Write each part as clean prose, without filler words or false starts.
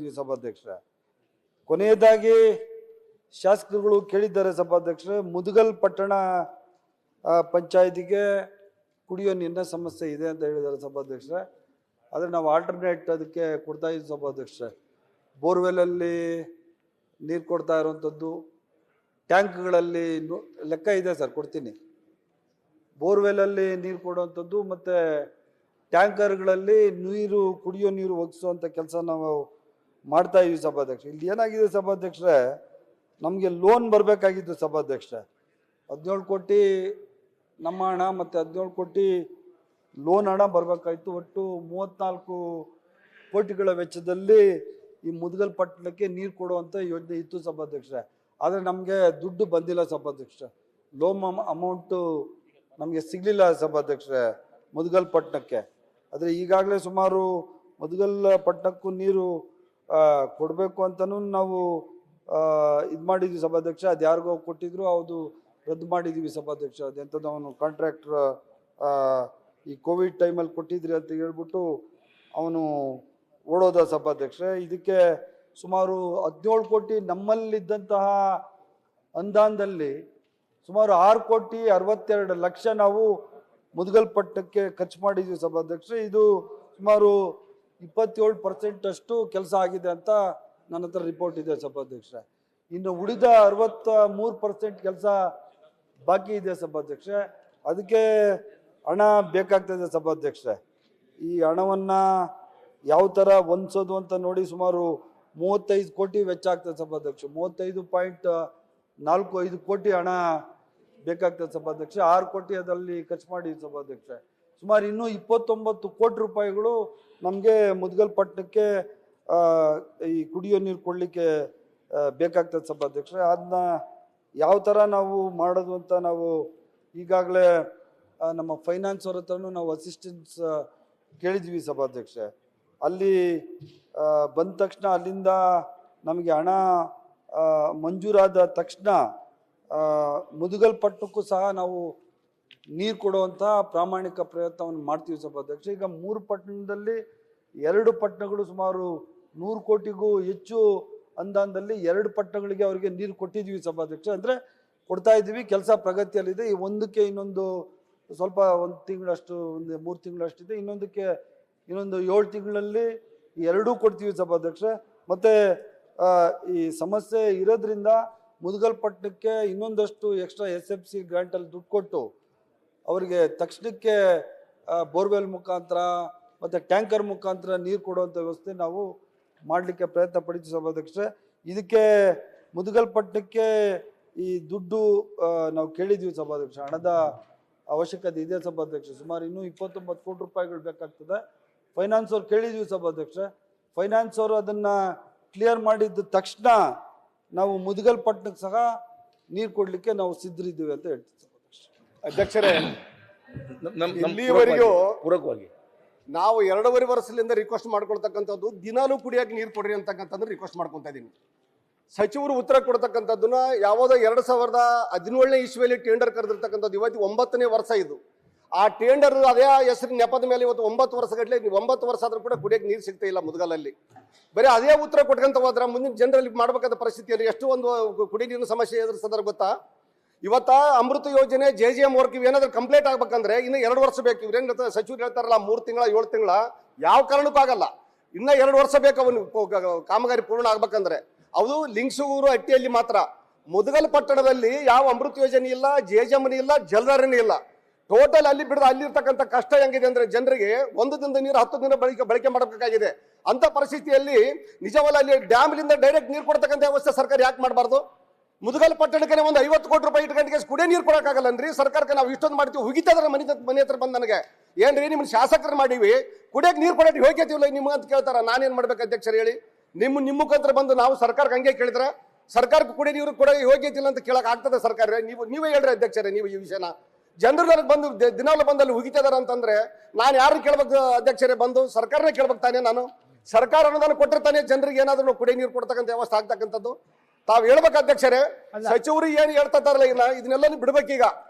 ಮಾಡಿದ್ವಿ ಸಭಾಧ್ಯಕ್ಷರೇ. ಕೊನೆಯದಾಗಿ ಶಾಸಕರುಗಳು ಕೇಳಿದ್ದಾರೆ ಸಭಾಧ್ಯಕ್ಷರೇ, ಮುದಗಲ್ ಪಟ್ಟಣ ಪಂಚಾಯತಿಗೆ ಕುಡಿಯೋ ನೀರಿನ ಸಮಸ್ಯೆ ಇದೆ ಅಂತ ಹೇಳಿದ್ದಾರೆ ಸಭಾಧ್ಯಕ್ಷರೇ. ಆದರೆ ನಾವು ಆಲ್ಟರ್ನೇಟ್ ಅದಕ್ಕೆ ಕೊಡ್ತಾ ಇದ್ದೀವಿ ಸಭಾಧ್ಯಕ್ಷರೇ. ಬೋರ್ವೆಲಲ್ಲಿ ನೀರು ಕೊಡ್ತಾ ಇರುವಂಥದ್ದು, ಟ್ಯಾಂಕ್ಗಳಲ್ಲಿ ಲೆಕ್ಕ ಇದೆ ಸರ್, ಕೊಡ್ತೀನಿ. ಬೋರ್ವೆಲಲ್ಲಿ ನೀರು ಕೊಡುವಂಥದ್ದು ಮತ್ತು ಟ್ಯಾಂಕರ್ಗಳಲ್ಲಿ ನೀರು, ಕುಡಿಯೋ ನೀರು ಒಗ್ಸುವಂಥ ಕೆಲಸ ನಾವು ಮಾಡ್ತಾ ಇದೀವಿ ಸಭಾಧ್ಯಕ್ಷ. ಇಲ್ಲಿ ಏನಾಗಿದೆ ಸಭಾಧ್ಯಕ್ಷರೇ, ನಮಗೆ ಲೋನ್ ಬರಬೇಕಾಗಿತ್ತು ಸಭಾಧ್ಯಕ್ಷರೇ. 17 ಕೋಟಿ ನಮ್ಮ ಹಣ ಮತ್ತು 17 ಕೋಟಿ ಲೋನ್ ಹಣ ಬರಬೇಕಾಗಿತ್ತು. ಒಟ್ಟು 34 ಕೋಟಿಗಳ ವೆಚ್ಚದಲ್ಲಿ ಈ ಮುದಗಲ್ ಪಟ್ಟಣಕ್ಕೆ ನೀರು ಕೊಡುವಂಥ ಯೋಜನೆ ಇತ್ತು ಸಭಾಧ್ಯಕ್ಷರೇ. ಆದರೆ ನಮಗೆ ದುಡ್ಡು ಬಂದಿಲ್ಲ ಸಭಾಧ್ಯಕ್ಷರೇ. ಲೋನ್ ಅಮೌಂಟು ನಮಗೆ ಸಿಗಲಿಲ್ಲ ಸಭಾಧ್ಯಕ್ಷರೇ ಮುದಗಲ್ ಪಟ್ಟಣಕ್ಕೆ. ಆದರೆ ಈಗಾಗಲೇ ಸುಮಾರು ಮುದಗಲ್ ಪಟ್ಟಣಕ್ಕೂ ನೀರು ಕೊಡಬೇಕು ಅಂತಲೂ ನಾವು ಇದು ಮಾಡಿದ್ವಿ ಸಭಾಧ್ಯಕ್ಷ. ಅದು ಯಾರಿಗೋ ಕೊಟ್ಟಿದ್ರು, ಅದು ರದ್ದು ಮಾಡಿದ್ದೀವಿ ಸಭಾಧ್ಯಕ್ಷ. ಅದೆಂಥದ್ದು ಅವನು ಕಾಂಟ್ರಾಕ್ಟ್ರ್ ಈ ಕೋವಿಡ್ ಟೈಮಲ್ಲಿ ಕೊಟ್ಟಿದ್ರಿ ಅಂತ ಹೇಳ್ಬಿಟ್ಟು ಅವನು ಓಡೋದ ಸಭಾಧ್ಯಕ್ಷ. ಇದಕ್ಕೆ ಸುಮಾರು 17 ಕೋಟಿ ನಮ್ಮಲ್ಲಿದ್ದಂತಹ ಅನುದಾನದಲ್ಲಿ ಸುಮಾರು 6,62,00,000 ನಾವು ಮುದಗಲ್ ಪಟ್ಟಣಕ್ಕೆ ಖರ್ಚು ಮಾಡಿದ್ವಿ ಸಭಾಧ್ಯಕ್ಷ. ಇದು ಸುಮಾರು 27% ಅಷ್ಟು ಕೆಲಸ ಆಗಿದೆ ಅಂತ ನನ್ನ ಹತ್ರ ರಿಪೋರ್ಟ್ ಇದೆ ಸಭಾಧ್ಯಕ್ಷ. ಇನ್ನು ಉಳಿದ 63% ಕೆಲಸ ಬಾಕಿ ಇದೆ ಸಭಾಧ್ಯಕ್ಷ. ಅದಕ್ಕೆ ಹಣ ಬೇಕಾಗ್ತದೆ ಸಭಾಧ್ಯಕ್ಷ. ಈ ಹಣವನ್ನು ಯಾವ ಥರ ಹೊಂದಿಸೋದು ಅಂತ ನೋಡಿ ಸುಮಾರು 35 ಕೋಟಿ ವೆಚ್ಚ ಆಗ್ತದೆ ಸಭಾಧ್ಯಕ್ಷ. 35.45 ಕೋಟಿ ಹಣ ಬೇಕಾಗ್ತದೆ ಸಭಾಧ್ಯಕ್ಷ. 6 ಕೋಟಿ ಅದರಲ್ಲಿ ಖರ್ಚು ಮಾಡಿ ಸಭಾಧ್ಯಕ್ಷ. ಸುಮಾರು ಇನ್ನೂ 29 ಕೋಟಿ ರೂಪಾಯಿಗಳು ನಮಗೆ ಮುದಗಲ್ ಪಟ್ಟಣಕ್ಕೆ ಈ ಕುಡಿಯೋ ನೀರು ಕೊಡಲಿಕ್ಕೆ ಬೇಕಾಗ್ತದೆ ಸಭಾಧ್ಯಕ್ಷ. ಅದನ್ನ ಯಾವ ಥರ ನಾವು ಮಾಡೋದು ಅಂತ ನಾವು ಈಗಾಗಲೇ ನಮ್ಮ ಫೈನಾನ್ಸ್ ಅವ್ರ ಹತ್ರನೂ ನಾವು ಅಸಿಸ್ಟೆನ್ಸ್ ಕೇಳಿದ್ವಿ ಸಭಾಧ್ಯಕ್ಷ. ಅಲ್ಲಿ ಬಂದ ತಕ್ಷಣ ಅಲ್ಲಿಂದ ನಮಗೆ ಹಣ ಮಂಜೂರಾದ ತಕ್ಷಣ ಮುದಗಲ್ ಪಟ್ಟಣಕ್ಕೂ ಸಹ ನಾವು ನೀರು ಕೊಡುವಂಥ ಪ್ರಾಮಾಣಿಕ ಪ್ರಯತ್ನವನ್ನು ಮಾಡ್ತೀವಿ ಸಭಾಧ್ಯಕ್ಷ. ಈಗ 3 ಪಟ್ಟಣದಲ್ಲಿ 2 ಪಟ್ಟಣಗಳು ಸುಮಾರು 100 ಕೋಟಿಗೂ ಹೆಚ್ಚು ಅನುದಾನದಲ್ಲಿ 2 ಪಟ್ಟಣಗಳಿಗೆ ಅವರಿಗೆ ನೀರು ಕೊಟ್ಟಿದ್ವಿ ಸಭಾಧ್ಯಕ್ಷ. ಅಂದರೆ ಕೊಡ್ತಾ ಇದ್ದೀವಿ, ಕೆಲಸ ಪ್ರಗತಿಯಲ್ಲಿದೆ. ಈ ಒಂದಕ್ಕೆ ಇನ್ನೊಂದು ಸ್ವಲ್ಪ 1 ತಿಂಗಳಷ್ಟು, 3 ತಿಂಗಳಷ್ಟಿದೆ. ಇನ್ನೊಂದಕ್ಕೆ ಇನ್ನೊಂದು 7 ತಿಂಗಳಲ್ಲಿ 2 ಕೊಡ್ತೀವಿ ಸಭಾಧ್ಯಕ್ಷ. ಮತ್ತು ಈ ಸಮಸ್ಯೆ ಇರೋದ್ರಿಂದ ಮುದಗಲ್ ಪಟ್ಟಣಕ್ಕೆ ಇನ್ನೊಂದಷ್ಟು ಎಕ್ಸ್ಟ್ರಾ SFC ಗ್ರಾಂಟಲ್ಲಿ ದುಡ್ಡು ಕೊಟ್ಟು ಅವರಿಗೆ ತಕ್ಷಣಕ್ಕೆ ಬೋರ್ವೆಲ್ ಮುಖಾಂತರ ಮತ್ತು ಟ್ಯಾಂಕರ್ ಮುಖಾಂತರ ನೀರು ಕೊಡುವಂಥ ವ್ಯವಸ್ಥೆ ನಾವು ಮಾಡಲಿಕ್ಕೆ ಪ್ರಯತ್ನ ಪಡ್ತೀವಿ ಸಭಾಧ್ಯಕ್ಷ. ಇದಕ್ಕೆ ಮುದಗಲ್ ಪಟ್ಟಣಕ್ಕೆ ಈ ದುಡ್ಡು ನಾವು ಕೇಳಿದ್ವಿ ಸಭಾಧ್ಯಕ್ಷ. ಹಣದ ಅವಶ್ಯಕತೆ ಇದೆ ಸಭಾಧ್ಯಕ್ಷ. ಸುಮಾರು ಇನ್ನೂ 29 ಕೋಟಿ ರೂಪಾಯಿಗಳು ಬೇಕಾಗ್ತದೆ. ಫೈನಾನ್ಸ್ ಅವ್ರು ಕೇಳಿದ್ವಿ ಸಭಾಧ್ಯಕ್ಷ. ಫೈನಾನ್ಸ್ ಅವರು ಅದನ್ನು ಕ್ಲಿಯರ್ ಮಾಡಿದ ತಕ್ಷಣ ನಾವು ಮುದಗಲ್ ಪಟ್ಟಣಕ್ಕೆ ಸಹ ನೀರು ಕೊಡಲಿಕ್ಕೆ ನಾವು ಸಿದ್ಧರಿದ್ದೀವಿ ಅಂತ ಹೇಳ್ತೀವಿ ಸಭಾಧ್ಯಕ್ಷ. ಅಧ್ಯಕ್ಷರೇ, ಇಲ್ಲಿವರೆಗೂ ಪೂರಕವಾಗಿ ನಾವು 2.5 ವರ್ಷದಿಂದ ರಿಕ್ವೆಸ್ಟ್ ಮಾಡ್ಕೊಳ್ತಕ್ಕಂಥದ್ದು ದಿನಾಲೂ ಕುಡಿಯೋಕೆ ನೀರು ಕೊಡ್ರಿ ಅಂತಕ್ಕಂಥದ್ದು ರಿಕ್ವೆಸ್ಟ್ ಮಾಡ್ಕೊತಾ ಇದ್ದೀನಿ. ಸಚಿವರು ಉತ್ತರ ಕೊಡ್ತಕ್ಕಂಥದ್ದನ್ನ ಯಾವುದೋ 2017ನೇ ಇಸ್ವಿಯಲ್ಲಿ ಟೆಂಡರ್ ಕರೆದಿರ್ತಕ್ಕಂಥದ್ದು. ಇವತ್ತು 9ನೇ ವರ್ಷ ಇದು. ಆ ಟೆಂಡರ್ ಅದೇ ಹೆಸರಿನ ನೆಪದ ಮೇಲೆ ಇವತ್ತು 9 ವರ್ಷಗಟ್ಟಲೆ 9 ವರ್ಷ ಆದ್ರೂ ಕೂಡ ಕುಡಿಯೋಕೆ ನೀರು ಸಿಗ್ತಾ ಇಲ್ಲ ಮುದಗಲಲ್ಲಿ. ಬರೀ ಅದೇ ಉತ್ತರ ಕೊಟ್ಕೊಂತ ಹೋದ್ರೆ ಮುಂದಿನ ಜನರಲ್ಲಿ ಮಾಡಬೇಕಾದ ಪರಿಸ್ಥಿತಿಯಲ್ಲಿ ಎಷ್ಟು ಒಂದು ಕುಡಿ ನೀರಿನ ಸಮಸ್ಯೆ ಎದುರಿಸಿದ್ರೆ ಗೊತ್ತಾ? ಇವತ್ತ ಅಮೃತ ಯೋಜನೆ JJM ವರ್ಕ್ ಏನಾದ್ರೂ ಕಂಪ್ಲೀಟ್ ಆಗ್ಬೇಕಂದ್ರೆ ಇನ್ನು 2 ವರ್ಷ ಬೇಕು. ಇವ್ರೇನ್ ಸಚಿವರು ಹೇಳ್ತಾರಲ್ಲ 3 ತಿಂಗಳ 7 ತಿಂಗಳ, ಯಾವ ಕಾರಣಕ್ಕೂ ಆಗಲ್ಲ. ಇನ್ನ 2 ವರ್ಷ ಬೇಕು ಅವನು ಕಾಮಗಾರಿ ಪೂರ್ಣ ಆಗ್ಬೇಕಂದ್ರೆ. ಅದು ಲಿಂಗಸೂರು ಹಟ್ಟಿಯಲ್ಲಿ ಮಾತ್ರ. ಮುದಗಲ್ ಪಟ್ಟಣದಲ್ಲಿ ಯಾವ ಅಮೃತ ಯೋಜನೆ ಇಲ್ಲ, JJM ಇಲ್ಲ, ಜಲಧಾರಣೆ ಇಲ್ಲ. ಟೋಟಲ್ ಅಲ್ಲಿ ಬಿಡದ ಅಲ್ಲಿರ್ತಕ್ಕಂಥ ಕಷ್ಟ ಹೆಂಗಿದೆ ಅಂದ್ರೆ ಜನರಿಗೆ 1 ದಿನದ ನೀರು 10 ದಿನ ಬಳಕೆ ಮಾಡಬೇಕಾಗಿದೆ. ಅಂತ ಪರಿಸ್ಥಿತಿಯಲ್ಲಿ ನಿಜವಲ್ಲ ಅಲ್ಲಿ ಡ್ಯಾಮ್ಲಿಂದ ಡೈರೆಕ್ಟ್ ನೀರು ಕೊಡ್ತಕ್ಕಂಥ ವ್ಯವಸ್ಥೆ ಸರ್ಕಾರ ಯಾಕೆ ಮಾಡಬಾರ್ದು? ಮುದಗಲ್ ಪಟ್ಟಣಕ್ಕೆ ಒಂದು 50 ಕೋಟಿ ರೂಪಾಯಿ ಇಟ್ಕೊಂಡ್ಗೆ ಕುಡಿಯೋ ನೀರು ಕೊಡೋಕ್ಕಾಗಲ್ಲನ್ರಿ ಸರ್ಕಾರಕ್ಕೆ. ನಾವು ಇಷ್ಟೊಂದು ಮಾಡ್ತೀವಿ, ಹುಗಿತದ್ರ ಮನೆ ಹತ್ರ ಬಂದು ನನಗೆ ಏನ್ರಿ ನಿಮ್ಮ ಶಾಸಕರು ಮಾಡೀವಿ ಕುಡಿಯೋಕೆ ನೀರು ಕೊಡೋಕೆ ಹೋಗ್ಯತಿಲ್ಲ ನಿಮ್ಗೆ ಅಂತ ಕೇಳ್ತಾರ. ನಾನೇನ್ ಮಾಡ್ಬೇಕು ಅಧ್ಯಕ್ಷರು ಹೇಳಿ? ನಿಮ್ಮ ಮುಖಾಂತರ ಬಂದು ನಾವು ಸರ್ಕಾರಕ್ಕೆ ಹಂಗೆ ಕೇಳಿದ್ರೆ ಸರ್ಕಾರಕ್ಕೆ ಕುಡಿಯೋ ನೀರು ಕೂಡ ಯೋಗ್ಯತಿಲ್ಲ ಅಂತ ಕೇಳಕ್ ಆಗ್ತದೆ ಸರ್ಕಾರ? ನೀವೇ ಹೇಳ್ರಿ ಅಧ್ಯಕ್ಷರೇ ನೀವು ಈ ವಿಷಯನ. ಜನರು ನನಗೆ ಬಂದು ದಿನಾಲು ಬಂದಲ್ಲಿ ಹುಗಿತಿದಾರ ಅಂತಂದ್ರೆ ನಾನು ಯಾರು ಕೇಳ್ಬೇಕು ಅಧ್ಯಕ್ಷರೇ? ಬಂದು ಸರ್ಕಾರನೇ ಕೇಳ್ಬೇಕು ತಾನೇ ನಾನು. ಸರ್ಕಾರ ಅನುದಾನ ಕೊಟ್ಟಿರ್ತಾನೆ ಜನರಿಗೆ ಏನಾದ್ರು ಕುಡಿಯೋ ನೀರು ಕೊಡ್ತಕ್ಕಂಥ ವ್ಯವಸ್ಥೆ ಆಗ್ತಕ್ಕಂಥದ್ದು. ತಾವ್ ಹೇಳ್ಬೇಕು ಅಧ್ಯಕ್ಷರೇ. ಸಚಿವರು ಏನ್ ಹೇಳ್ತಾರಲ್ಲ ಇದನ್ನೆಲ್ಲ ಬಿಡ್ಬೇಕೀಗ.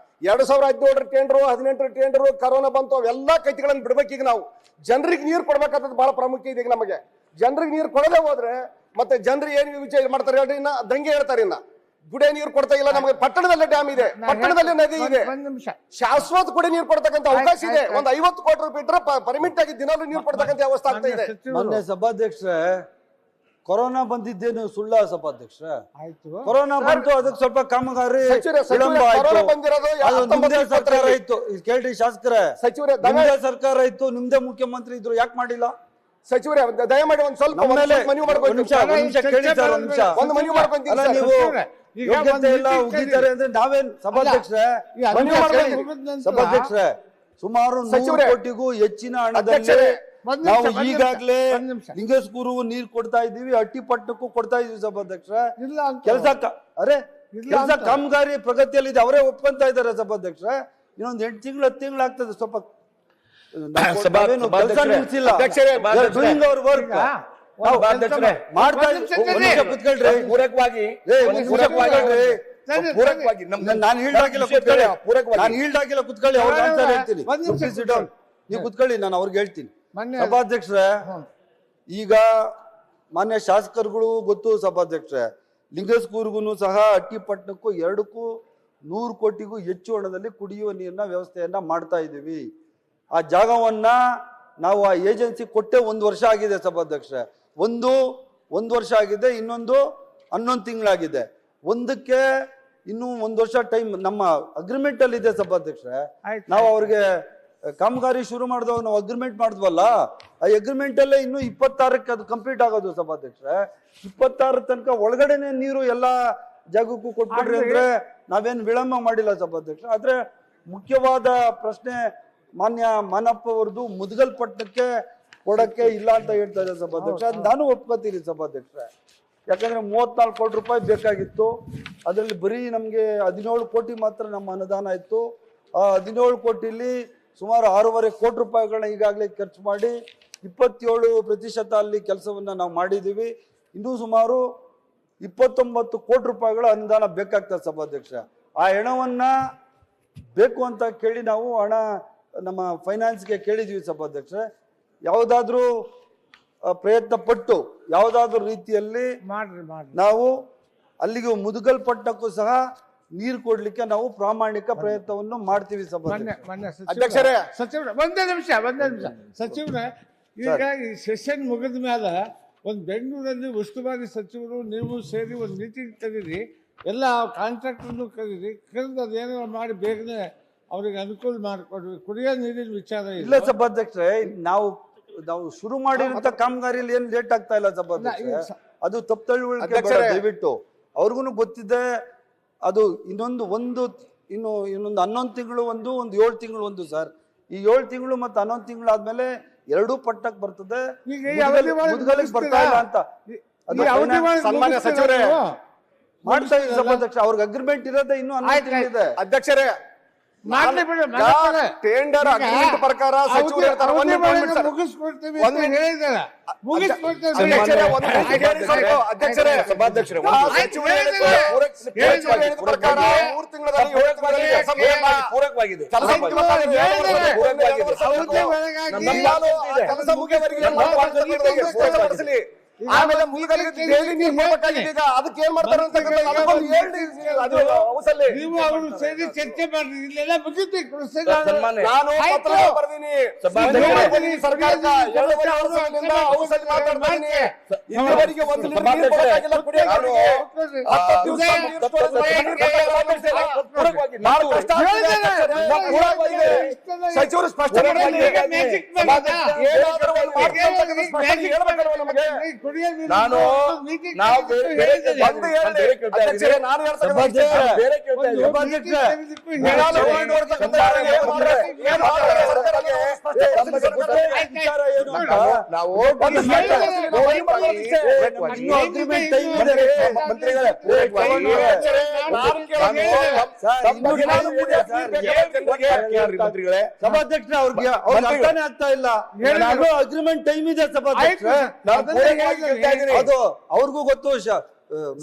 2017 ಟೆಂಡರು, 18 ಟೆಂಡರು, ಕರೋನಾ ಬಂತು, ಅವೆಲ್ಲ ಕೈತಿಗಳನ್ನು ಬಿಡ್ಬೇಕೀಗ. ನಾವು ಜನರಿಗೆ ನೀರು ಕೊಡ್ಬೇಕಾದ ಬಹಳ ಪ್ರಾಮುಖ್ಯ ಇದೆ ಈಗ ನಮಗೆ. ಜನರಿಗೆ ನೀರು ಕೊಡದೆ ಹೋದ್ರೆ ಮತ್ತೆ ಜನರು ಏನ್ ವಿಚಾರ ಮಾಡ್ತಾರೆ ಹೇಳ್ರಿ, ಇನ್ನ ದಂಗೆ ಹೇಳ್ತಾರೆ. ಇನ್ನ ಕುಡಿಯ ನೀರು ಕೊಡ್ತಾ ಇಲ್ಲ ನಮಗೆ. ಪಟ್ಟಣದಲ್ಲಿ ಡ್ಯಾಮ್ ಇದೆ, ಪಟ್ಟಣದಲ್ಲಿ ನದಿ ಇದೆ, ಶಾಶ್ವತ ಕುಡಿಯ ನೀರು ಕೊಡ್ತಕ್ಕಂಥ ಅವಕಾಶ ಇದೆ. ಒಂದು 50 ಕೋಟಿ ರೂಪಾಯಿ ಇಟ್ಟರೆ ಪರ್ಮಿಟ್ ಆಗಿ ದಿನಾಲೂ ನೀರು ಕೊಡ್ತಕ್ಕಂಥ ವ್ಯವಸ್ಥೆ ಆಗ್ತಾ ಇದೆ. ಮೊನ್ನೆ ಸಭಾಧ್ಯಕ್ಷರೇ, ಕೊರೋನಾ ಬಂದಿದ್ದೇನು ಸುಳ್ಳ ಸಭಾಧ್ಯಕ್ಷರೇ? ಆಯ್ತು, ಕೊರೋನಾ ಬಂತು, ಅದಕ್ಕೆ ಸ್ವಲ್ಪ ಕಾಮಗಾರಿ ಸಚಿವರೇ, ವಿಳಂಬ ಕೊರೋನಾ ಆಯ್ತು. ಬಂದಿರೋದು ಅದು ನಿಮ್ದೇ 19 ಸರ್ಕಾರ ಇತ್ತು. ಕೇಳ್ರಿ ಶಾಸಕರೇ, ಸಚಿವರೇ, ನಿಮ್ದೇ ಸರ್ಕಾರ ಇತ್ತು, ನಿಮ್ದೇ ಮುಖ್ಯಮಂತ್ರಿ ಇದ್ರು, ಯಾಕೆ ಮಾಡಿಲ್ಲ? ಸಚಿವರೇ ದಯಮಾಡಿ ಒಂದ್ ಸ್ವಲ್ಪ ನಮ್ಮ ಮೇಲೆ ಮನವಿ ಒಂದ್ ಮಾಡ್ಕೊಂಡು ನಿಮಿಷ ಕೇಳಿ ಸರ್, ಒಂದ್ ನಿಮಿಷ. ಒಂದು ಮನವಿ ಮಾಡ್ಕೊಂತೀನಿ ಅಲ್ಲ, ಸರ್. ನೀವು ಈಗ ಯೋಗ್ಯತೆ ಇಲ್ಲ ಒಂದು ಉಗಿತಾರೆ ಅಂದ್ರೆ ನಾವೇನ್ ಸಭಾಧ್ಯಕ್ಷರೇ? ಈ ಅಧಿವೇಶನ ಮನವಿ ಮಾಡ್ಕೊಳ್ಳಿ. ಮುಗಿದ ನಂತರ ಸಭಾಧ್ಯಕ್ಷರೇ, ಸುಮಾರು 100 ಸಚಿವರೇ, ಕೋಟಿಗೂ ಹೆಚ್ಚಿನ ಹಣದಲ್ಲಿ ಅಧ್ಯಕ್ಷರೇ, ನಾವು ಒಂದ್ ನಿಮಿಷ, ಈಗಾಗ್ಲೇ ಒಂದ್ ನಿಮಿಷ. ಲಿಂಗಸ್ಕೂರು ನೀರ್ ಕೊಡ್ತಾ ಇದೀವಿ, ಅಟ್ಟಿಪಟ್ಟಕ್ಕೂ ಕೊಡ್ತಾ ಇದೀವಿ ಸಭಾಧ್ಯಕ್ಷರೇ. ಇಲ್ಲ ಅಂತ ಕೆಲಸ ಅರೆ ಇಲ್ಲ ಕೆಲಸ ಅಂತ. ಕಾಮಗಾರಿ ಪ್ರಗತಿಯಲ್ಲಿದೆ, ಅವರೇ ಒಪ್ಕೊಂತ ಇದ್ದಾರೆ ಸಭಾಧ್ಯಕ್ಷರೇ. ಇನ್ನೊಂದು 8 ತಿಂಗಳು 10 ತಿಂಗಳು ಆಗ್ತದೆ. ಸ್ವಲ್ಪ ಕೆಲಸ ನಿಲ್ಸಿಲ್ಲ. ಅಧ್ಯಕ್ಷರೇ, Doing our work. ಈಗ ನಾವು ಅಧ್ಯಕ್ಷರೇ, ಮಾಡ್ತಾ ಒಂದ್ ನಿಮಿಷ ಒಂದ್ ನಿಮಿಷ ಕುತ್ಕೊಳ್ರಿ. ಪೂರಕವಾಗಿ ಪೂರಕವಾಗಿ ನಾನು ಹೀಲ್ಡಾಗಿಲ್ಲ ಕುತ್ಕೊಳ್ಳಿ, ನಾನು ಹೀಲ್ಡಾಗಿಲ್ಲ ಕುತ್ಕೊಳ್ಳಿ, ಅವ್ರಿಗೆ ಆನ್ಸರ್ ಹೇಳ್ತೀನಿ. ಒಂದ್ ನಿಮಿಷ Please sit down. ನೀವು ಕುತ್ಕೊಳ್ಳಿ, ನಾನು ಅವ್ರಿಗೆ ಹೇಳ್ತೀನಿ. ಮೊನ್ನೆ ಸಭಾಧ್ಯಕ್ಷರೇ, ಈಗ ಮಾನ್ಯ ಶಾಸಕರುಗಳು ಗೊತ್ತು ಸಭಾಧ್ಯಕ್ಷರೇ, ಲಿಂಗಸ್ಕೂರ್ಗೂ ಸಹ ಅಟ್ಟಿಪಟ್ಟಣಕ್ಕೂ ಎರಡಕ್ಕೂ 100 ಕೋಟಿಗೂ ಹೆಚ್ಚು ಹಣದಲ್ಲಿ ಕುಡಿಯುವ ನೀರಿನ ವ್ಯವಸ್ಥೆಯನ್ನ ಮಾಡ್ತಾ ಇದ್ದೀವಿ. ಆ ಜಾಗವನ್ನ ನಾವು ಆ ಏಜೆನ್ಸಿ ಕೊಟ್ಟೆ 1 ವರ್ಷ ಆಗಿದೆ ಸಭಾಧ್ಯಕ್ಷರೇ. ಒಂದು ವರ್ಷ ಆಗಿದೆ, ಇನ್ನೊಂದು 11 ತಿಂಗಳಾಗಿದೆ. ಒಂದಕ್ಕೆ ಇನ್ನೂ 1 ವರ್ಷ ಟೈಮ್ ನಮ್ಮ ಅಗ್ರಿಮೆಂಟ್ ಅಲ್ಲಿ ಇದೆ ಸಭಾಧ್ಯಕ್ಷರೇ. ಆಯ್ತು. ನಾವು ಅವ್ರಿಗೆ ಕಾಮಗಾರಿ ಶುರು ಮಾಡಿದವಾಗ ನಾವು ಅಗ್ರಿಮೆಂಟ್ ಮಾಡಿದ್ವಲ್ಲ, ಆ ಅಗ್ರಿಮೆಂಟ್ ಅಲ್ಲೇ ಇನ್ನು 26ಕ್ಕೆ ಅದು ಕಂಪ್ಲೀಟ್ ಆಗೋದು ಸಭಾಧ್ಯಕ್ಷರೇ. 26 ತನಕ ಒಳಗಡೆನೆ ನೀರು ಎಲ್ಲಾ ಜಾಗಕ್ಕೂ ಕೊಟ್ಬಿಡ್ರಿ ಅಂದ್ರೆ ನಾವೇನ್ ವಿಳಂಬ ಮಾಡಿಲ್ಲ ಸಭಾಧ್ಯಕ್ಷ. ಆದ್ರೆ ಮುಖ್ಯವಾದ ಪ್ರಶ್ನೆ ಮಾನ್ಯ ಮಾನಪ್ಪ ಅವರದು ಮುದಗಲ್ ಪಟ್ಟಣಕ್ಕೆ ಕೊಡಕ್ಕೆ ಇಲ್ಲ ಅಂತ ಹೇಳ್ತಾ ಇದ್ದಾರೆ ಸಭಾಧ್ಯಕ್ಷ. ಅದ್ ನಾನು ಒಪ್ಕೋತೀನಿ ಸಭಾಧ್ಯಕ್ಷ. ಯಾಕಂದ್ರೆ 34 ಕೋಟಿ ರೂಪಾಯಿ ಬೇಕಾಗಿತ್ತು. ಅದರಲ್ಲಿ ಬರೀ ನಮ್ಗೆ 17 ಕೋಟಿ ಮಾತ್ರ ನಮ್ಮ ಅನುದಾನ ಇತ್ತು. ಆ 17 ಕೋಟಿಲಿ ಸುಮಾರು 6.5 ಕೋಟಿ ರೂಪಾಯಿಗಳನ್ನ ಈಗಾಗಲೇ ಖರ್ಚು ಮಾಡಿ 27% ಅಲ್ಲಿ ಕೆಲಸವನ್ನ ನಾವು ಮಾಡಿದ್ದೀವಿ. ಇನ್ನೂ ಸುಮಾರು 29 ಕೋಟಿ ರೂಪಾಯಿಗಳ ಅನುದಾನ ಬೇಕಾಗ್ತದೆ ಸಭಾಧ್ಯಕ್ಷ. ಆ ಹಣವನ್ನ ಬೇಕು ಅಂತ ಕೇಳಿ ನಾವು ಹಣ ನಮ್ಮ ಫೈನಾನ್ಸ್ಗೆ ಕೇಳಿದ್ವಿ ಸಭಾಧ್ಯಕ್ಷ. ಯಾವುದಾದ್ರೂ ಪ್ರಯತ್ನ ಪಟ್ಟು ಯಾವುದಾದ್ರೂ ರೀತಿಯಲ್ಲಿ ಮಾಡ್ರಿ ನಾವು ಅಲ್ಲಿಗೆ ಮುದುಗಲ್ ಪಟ್ಟಕ್ಕೂ ಸಹ ನೀರು ಕೊಡ್ಲಿಕ್ಕೆ ನಾವು ಪ್ರಾಮಾಣಿಕ ಪ್ರಯತ್ನವನ್ನು ಮಾಡ್ತೀವಿ ಸಭಾಧ್ಯಕ್ಷ. ಅಧ್ಯಕ್ಷರೇ, ಸಚಿವರೇ ಒಂದೇ ನಿಮಿಷ ಸಚಿವರೇ, ಈಗ ಈ ಸೆಷನ್ ಮುಗಿದ ಮೇಲೆ ಒಂದು ಬೆಂಗಳೂರಲ್ಲಿ ಉಸ್ತುವಾರಿ ಸಚಿವರು ನೀವು ಸೇರಿ ಒಂದು ಮೀಟಿಂಗ್ ಕರೀರಿ, ಎಲ್ಲ ಕಾಂಟ್ರಾಕ್ಟರ್ನು ಕರೀರಿ, ಕರೆದು ಅದೇನೋ ಮಾಡಿ ಬೇಗನೆ ಅವ್ರಿಗೆ ಅನುಕೂಲ ಮಾಡಿಕೊಡ್ರಿ. ಕುಡಿಯೋ ನೀರಿನ ವಿಚಾರ ಇಲ್ಲ ಸಭಾಧ್ಯಕ್ಷರೇ, ನಾವು ಶುರು ಮಾಡಿರುವಂತ ಕಾಮಗಾರಿಯಲ್ಲಿ ಏನ್ ಲೇಟ್ ಆಗ್ತಾ ಇಲ್ಲ ಸಭಾಧ್ಯಕ್ಷ. ಅದು ತಪ್ಪು ತಿಳುವಳಿಕೆ ಬೇಡ ದಯವಿಟ್ಟು. ಅವ್ರಿಗೂ ಗೊತ್ತಿದೆ ಅದು ಇನ್ನೊಂದು 11 ತಿಂಗಳು ಒಂದು 7 ತಿಂಗಳು ಒಂದು ಸರ್. ಈ 7 ತಿಂಗಳು ಮತ್ತೆ 11 ತಿಂಗಳು ಆದ್ಮೇಲೆ 2 ಪಟ್ಟಕ್ಕೆ ಬರ್ತದೆ, ಮುದ್ಗಲಿಗೆ ಬರ್ತಾ ಇಲ್ಲ ಅಂತ ಸನ್ಮಾನ್ಯ ಸಚಿವರೇ ಮಾಡ್ತಾ ಇದ್ದೀವಿ ಸಭಾಧ್ಯಕ್ಷ. ಅವ್ರಿಗೆ ಅಗ್ರಿಮೆಂಟ್ ಇರೋದೇ ಇನ್ನೂ 11 ತಿಂಗಳಿದೆ. ಅಧ್ಯಕ್ಷರೇ, ಟೆಂಡರ್ ಅಗ್ರಿಮೆಂಟ್ ಪ್ರಕಾರ ಸಚಿವರು ಹೇಳ್ತಾರೆ ಮುಗಿಸ್ಕೊಡ್ತೀವಿ ಅಂತ ಹೇಳಿದಾರೆ. ಅಧ್ಯಕ್ಷರೇ, ಸಭಾಧ್ಯಕ್ಷರೇ ಪ್ರಕಾರ 3 ತಿಂಗಳಲ್ಲಿ 7 ತಿಂಗಳಲ್ಲಿ ಪೂರಕವಾಗಿದೆ. ಕೆಲಸ ಮುಗಿಯವರೆಗೆ ಆಮೇಲೆ ಮುಗಿಗಳಿಗೆ ಡೈಲಿ ನೀರು ಕೊಡಬೇಕಾಗಿದೆ. ಈಗ ಅದಕ್ಕೆ ಏನ್ ಮಾಡ್ತಾರೆ ಅಂತ ನೀವು ಅವರು ಸೇರಿ ಚರ್ಚೆ ಮಾಡ್ರಿ, ಇಲ್ಲೆಲ್ಲ ಮುಗಿತಿ. ನಾನು ಪತ್ರ ಬರ್ದೀನಿ ಸರ್ಕಾರಕ್ಕೆ 2 ವರ್ಷದಿಂದ ಔಷಧಿ ಮಾತಾಡ್ತಾ ಇದೀನಿ. ಇಲ್ಲಿವರೆಗೆ 1 ಲೀಟರ್ ನೀರು ಕೊಡಕ್ಕಾಗಿಲ್ಲ ಕುಡಿಯೋಕೆ. ಸಚಿವರು ಸ್ಪಷ್ಟ ನಾನು ಮಂತ್ರಿಗಳೇ, ಸಭಾಧ್ಯಕ್ಷ ಅವ್ರಿಗೆ ಅರ್ಥನೇ ಆಗ್ತಾ ಇಲ್ಲ. ಅಗ್ರಿಮೆಂಟ್ ಟೈಮ್ ಇದೆ ಸಭಾಧ್ಯಕ್ಷ. ಅದು ಅವ್ರಿಗೂ ಗೊತ್ತು,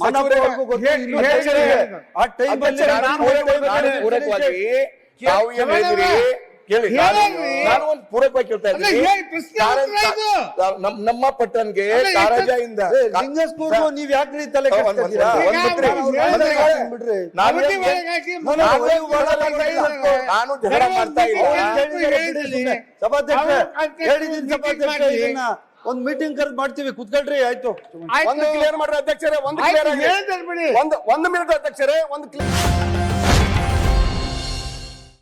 ಮಾನವ್ರಿಗೂ ಗೊತ್ತು. ಆ ಟೈಮ್ ಪೂರಕವಾಗಿ ತಾವು ಏನ್ ಹೇಳಿದ್ರಿ, ಕೇಳಿ ಹೇಳಲ್ರಿ. ನಾನು ಒಂದು ಪೂರಕವಾಗಿ ಕೇಳ್ತಾ ಅಲ್ಲ, ಇದ್ದೀನಿ ಹೇಳಿ, ಪ್ರಶ್ನೆ ಉತ್ತರ ಇದು. ನಮ್ಮ ಪಟ್ಟಣಕ್ಕೆ ಅಲ್ಲ, ಕಾರಜಾಯಿಂದ ಲಿಂಗಸ್ಕೂರ್ಗೂ ನೀವ್ ಯಾಕ್ರಿ ತಲೆ ಕೆಡ್ಸ್ಕೊತೀರಾ? ಒಂದ್ ಮಂತ್ರಿ, ಮಂತ್ರಿಗಳೇ ಬಿಡ್ರಿ. ನಾನು ಅವಧಿ ಒಳಗಾಗಿ ನಾನು ಜಗಳ ಮಾಡ್ತಾ ಇಲ್ಲ. ಸಭಾಧ್ಯಕ್ಷರೇ ಅವ್ರು ಹೇಳಿದ್ದೀನಿ ಸಭಾಧ್ಯಕ್ಷರೇ, ಮಾಡಿ. ಇದನ್ನ ಒಂದ್ ಮೀಟಿಂಗ್ ಕರೆದು ಮಾಡ್ತೀವಿ, ಕುತ್ಕೊಳ್ರಿ. ಆಯ್ತು. ಒಂದು ಕ್ಲಿಯರ್ ಮಾಡ್ರಿ ಅಧ್ಯಕ್ಷರೇ, ಒಂದು ಕ್ಲಿಯರ್ ಆಗಿ ಹೇಳ್ತಾರೆ ಬಿಡಿ. ಒಂದು ಮಿನಿಟ್ ಅಧ್ಯಕ್ಷರೇ, ಒಂದು ಕ್ಲಿಯರ್